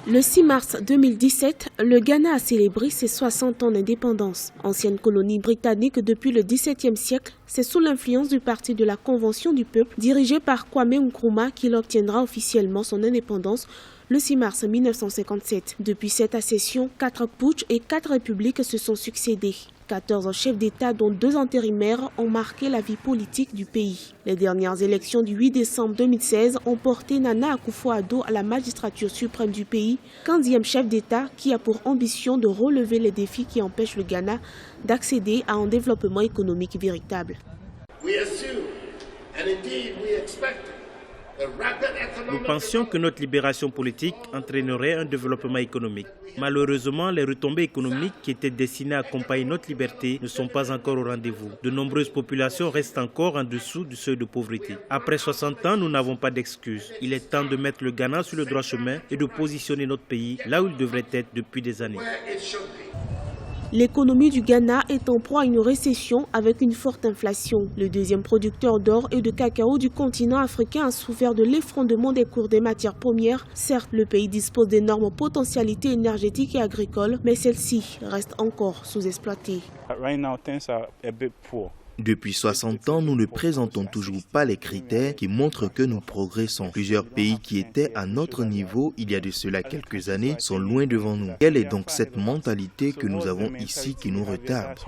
Le 6 mars 2017, le Ghana a célébré ses 60 ans d'indépendance. Ancienne colonie britannique depuis le XVIIe siècle, c'est sous l'influence du Parti de la Convention du peuple, dirigé par Kwame Nkrumah, qu'il obtiendra officiellement son indépendance le 6 mars 1957. Depuis cette accession, 4 putschs et 4 républiques se sont succédés. 14 chefs d'État, dont 2 intérimaires, ont marqué la vie politique du pays. Les dernières élections du 8 décembre 2016 ont porté Nana Akufo-Addo à la magistrature suprême du pays, 15e chef d'État qui a pour ambition de relever les défis qui empêchent le Ghana d'accéder à un développement économique véritable. Nous pensions que notre libération politique entraînerait un développement économique. Malheureusement, les retombées économiques qui étaient destinées à accompagner notre liberté ne sont pas encore au rendez-vous. De nombreuses populations restent encore en dessous du seuil de pauvreté. Après 60 ans, nous n'avons pas d'excuses. Il est temps de mettre le Ghana sur le droit chemin et de positionner notre pays là où il devrait être depuis des années. L'économie du Ghana est en proie à une récession avec une forte inflation. Le deuxième producteur d'or et de cacao du continent africain a souffert de l'effondrement des cours des matières premières. Certes, le pays dispose d'énormes potentialités énergétiques et agricoles, mais celles-ci restent encore sous-exploitées. Depuis 60 ans, nous ne présentons toujours pas les critères qui montrent que nous progressons. Plusieurs pays qui étaient à notre niveau il y a de cela quelques années sont loin devant nous. Quelle est donc cette mentalité que nous avons ici qui nous retarde?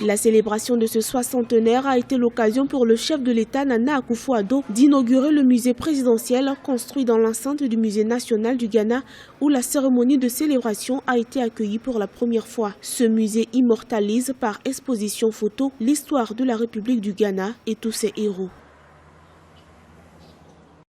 La célébration de ce soixantenaire a été l'occasion pour le chef de l'État Nana Akufo-Addo d'inaugurer le musée présidentiel construit dans l'enceinte du musée national du Ghana où la cérémonie de célébration a été accueillie pour la première fois. Ce musée immortalise par exposition photo l'histoire de la République du Ghana et tous ses héros.